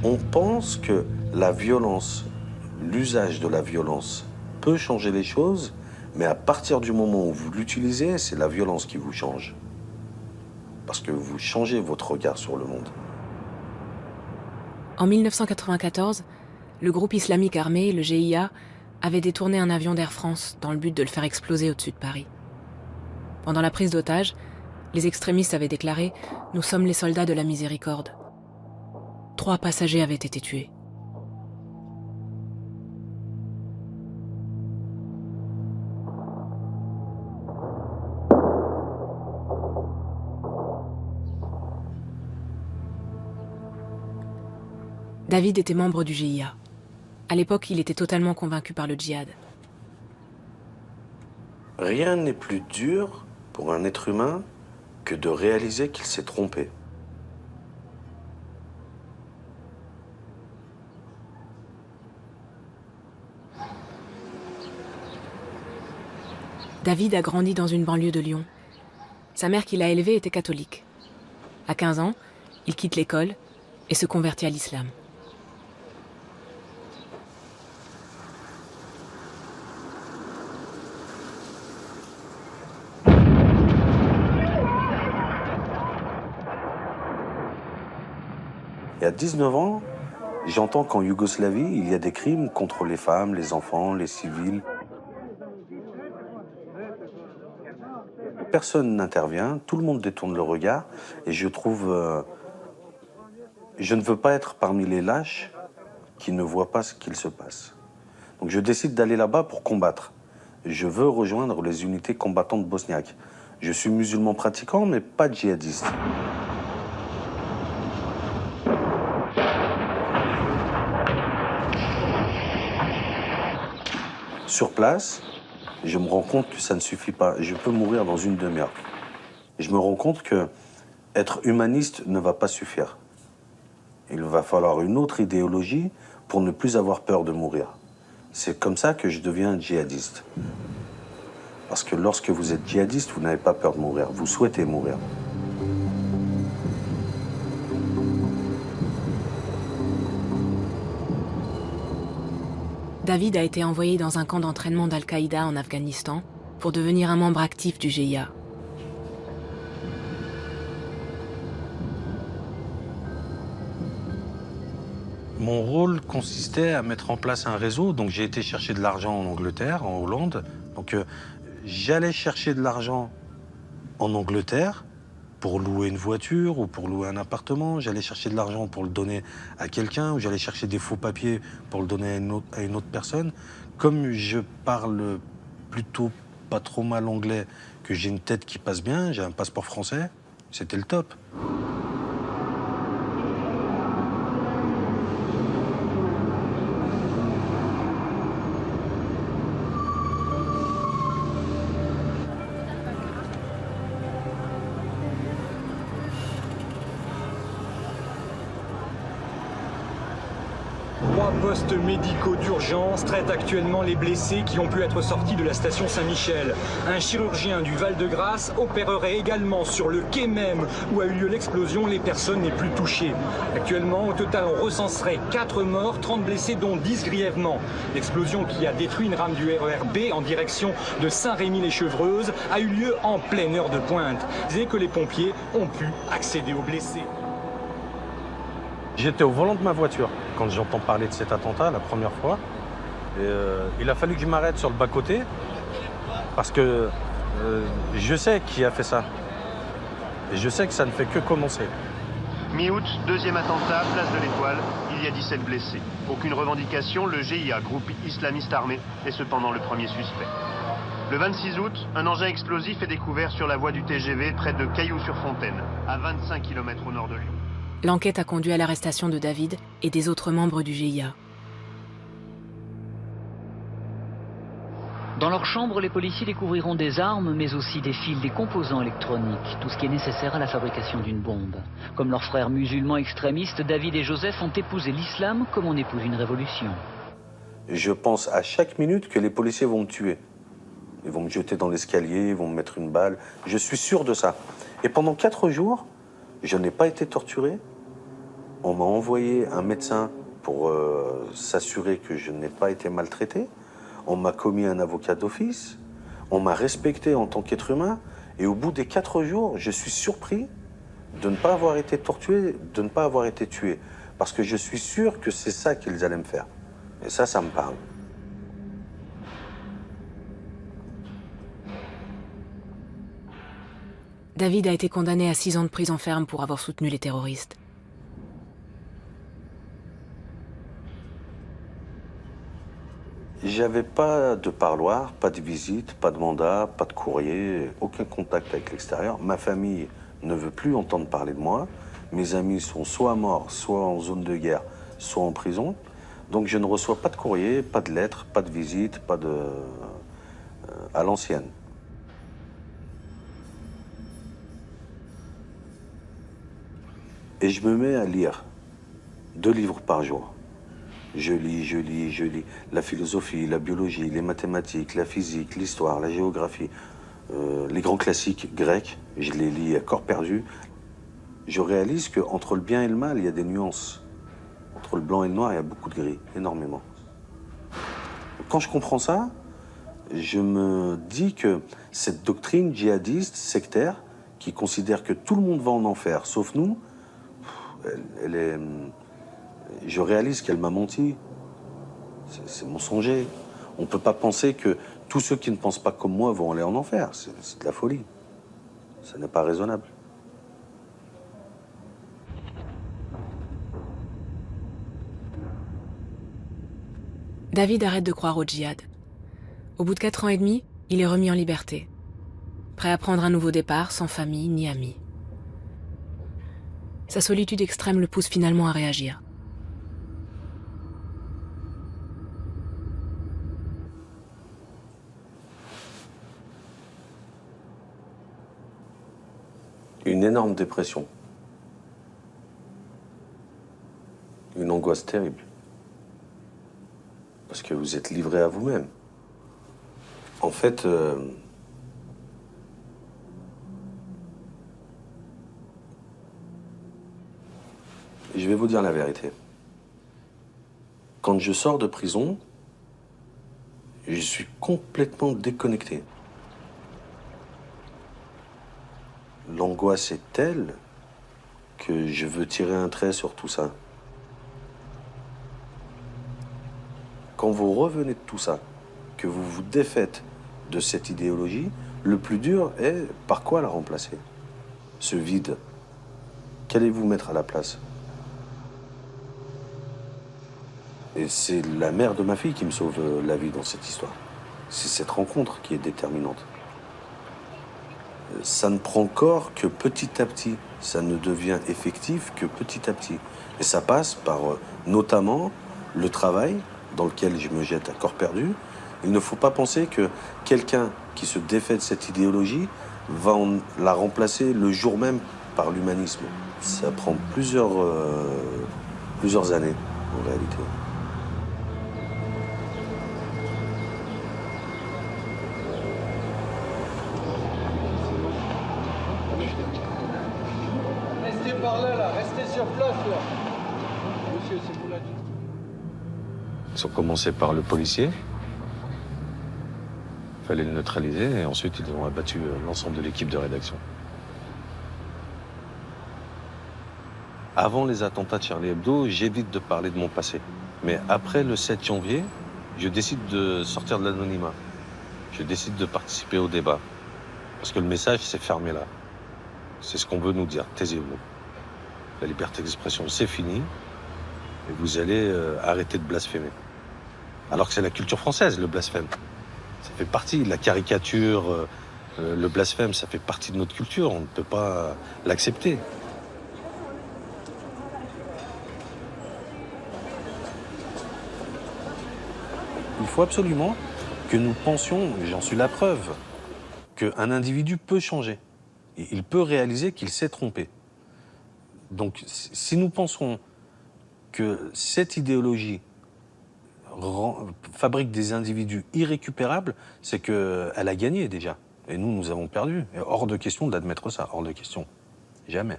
On pense que la violence, l'usage de la violence peut changer les choses, mais à partir du moment où vous l'utilisez, c'est la violence qui vous change. Parce que vous changez votre regard sur le monde. En 1994, le groupe islamique armé, le GIA, avait détourné un avion d'Air France dans le but de le faire exploser au-dessus de Paris. Pendant la prise d'otage, les extrémistes avaient déclaré « Nous sommes les soldats de la miséricorde ». 3 passagers avaient été tués. David était membre du GIA. À l'époque, il était totalement convaincu par le djihad. Rien n'est plus dur pour un être humain que de réaliser qu'il s'est trompé. David a grandi dans une banlieue de Lyon. Sa mère qui l'a élevé était catholique. À 15 ans, il quitte l'école et se convertit à l'islam. Et à 19 ans, j'entends qu'en Yougoslavie, il y a des crimes contre les femmes, les enfants, les civils. Personne n'intervient, tout le monde détourne le regard, et je trouve... je ne veux pas être parmi les lâches qui ne voient pas ce qu'il se passe. Donc je décide d'aller là-bas pour combattre. Je veux rejoindre les unités combattantes bosniaques. Je suis musulman pratiquant, mais pas djihadiste. Sur place, je me rends compte que ça ne suffit pas. Je peux mourir dans une demi-heure. Je me rends compte que être humaniste ne va pas suffire. Il va falloir une autre idéologie pour ne plus avoir peur de mourir. C'est comme ça que je deviens djihadiste. Parce que lorsque vous êtes djihadiste, vous n'avez pas peur de mourir. Vous souhaitez mourir. David a été envoyé dans un camp d'entraînement d'Al-Qaïda en Afghanistan pour devenir un membre actif du GIA. Mon rôle consistait à mettre en place un réseau. Donc j'ai été chercher de l'argent en Angleterre, en Hollande. Donc j'allais chercher de l'argent en Angleterre pour louer une voiture ou pour louer un appartement. J'allais chercher de l'argent pour le donner à quelqu'un ou j'allais chercher des faux papiers pour le donner à une autre personne. Comme je parle plutôt pas trop mal anglais, que j'ai une tête qui passe bien, j'ai un passeport français, c'était le top. Postes médicaux d'urgence traitent actuellement les blessés qui ont pu être sortis de la station Saint-Michel. Un chirurgien du Val-de-Grâce opérerait également sur le quai même où a eu lieu l'explosion, les personnes les plus touchées. Actuellement, au total, on recenserait 4 morts, 30 blessés, dont 10 grièvement. L'explosion qui a détruit une rame du RER B en direction de Saint-Rémy-les-Chevreuses a eu lieu en pleine heure de pointe. Et que les pompiers ont pu accéder aux blessés. J'étais au volant de ma voiture quand j'entends parler de cet attentat la première fois. Et, il a fallu que je m'arrête sur le bas-côté parce que je sais qui a fait ça. Et je sais que ça ne fait que commencer. Mi-août, deuxième attentat, place de l'Étoile. Il y a 17 blessés. Aucune revendication, le GIA, groupe islamiste armé, est cependant le premier suspect. Le 26 août, un engin explosif est découvert sur la voie du TGV près de Cailloux-sur-Fontaine, à 25 km au nord de Lyon. L'enquête a conduit à l'arrestation de David et des autres membres du GIA. Dans leur chambre, les policiers découvriront des armes, mais aussi des fils, des composants électroniques, tout ce qui est nécessaire à la fabrication d'une bombe. Comme leurs frères musulmans extrémistes, David et Joseph ont épousé l'islam comme on épouse une révolution. Je pense à chaque minute que les policiers vont me tuer. Ils vont me jeter dans l'escalier, ils vont me mettre une balle. Je suis sûr de ça. Et pendant 4 jours, je n'ai pas été torturé. On m'a envoyé un médecin pour s'assurer que je n'ai pas été maltraité. On m'a commis un avocat d'office. On m'a respecté en tant qu'être humain. Et au bout des 4 jours, je suis surpris de ne pas avoir été torturé, de ne pas avoir été tué. Parce que je suis sûr que c'est ça qu'ils allaient me faire. Et ça me parle. David a été condamné à 6 ans de prison ferme pour avoir soutenu les terroristes. J'avais pas de parloir, pas de visite, pas de mandat, pas de courrier, aucun contact avec l'extérieur. Ma famille ne veut plus entendre parler de moi. Mes amis sont soit morts, soit en zone de guerre, soit en prison. Donc je ne reçois pas de courrier, pas de lettres, pas de visite, pas de... à l'ancienne. Et je me mets à lire 2 livres par jour. Je lis. La philosophie, la biologie, les mathématiques, la physique, l'histoire, la géographie. Les grands classiques grecs, je les lis à corps perdu. Je réalise qu'entre le bien et le mal, il y a des nuances. Entre le blanc et le noir, il y a beaucoup de gris, énormément. Quand je comprends ça, je me dis que cette doctrine djihadiste, sectaire, qui considère que tout le monde va en enfer, sauf nous, elle est... Je réalise qu'elle m'a menti. C'est mensonger. On ne peut pas penser que tous ceux qui ne pensent pas comme moi vont aller en enfer. C'est de la folie. Ça n'est pas raisonnable. David arrête de croire au djihad. Au bout de 4 ans et demi, il est remis en liberté. Prêt à prendre un nouveau départ, sans famille ni amis. Sa solitude extrême le pousse finalement à réagir. Une énorme dépression. Une angoisse terrible. Parce que vous êtes livré à vous-même. En fait, je vais vous dire la vérité. Quand je sors de prison, je suis complètement déconnecté. L'angoisse est telle que je veux tirer un trait sur tout ça. Quand vous revenez de tout ça, que vous vous défaites de cette idéologie, le plus dur est par quoi la remplacer? Ce vide, qu'allez-vous mettre à la place? Et c'est la mère de ma fille qui me sauve la vie dans cette histoire. C'est cette rencontre qui est déterminante. Ça ne prend corps que petit à petit. Ça ne devient effectif que petit à petit. Et ça passe par notamment le travail dans lequel je me jette à corps perdu. Il ne faut pas penser que quelqu'un qui se défait de cette idéologie va la remplacer le jour même par l'humanisme. Ça prend plusieurs années en réalité. Restez par là, restez sur place, là. Monsieur, c'est vous là. Ils ont commencé par le policier. Il fallait le neutraliser et ensuite ils ont abattu l'ensemble de l'équipe de rédaction. Avant les attentats de Charlie Hebdo, j'évite de parler de mon passé. Mais après le 7 janvier, je décide de sortir de l'anonymat. Je décide de participer au débat. Parce que le message s'est fermé là. C'est ce qu'on veut nous dire. Taisez-vous. La liberté d'expression, c'est fini. Et vous allez arrêter de blasphémer. Alors que c'est la culture française, le blasphème. Ça fait partie de la caricature, le blasphème, ça fait partie de notre culture. On ne peut pas l'accepter. Il faut absolument que nous pensions, j'en suis la preuve, qu'un individu peut changer. Et il peut réaliser qu'il s'est trompé. Donc, si nous pensons que cette idéologie fabrique des individus irrécupérables, c'est qu'elle a gagné déjà. Et nous avons perdu. Et hors de question d'admettre ça, hors de question. Jamais.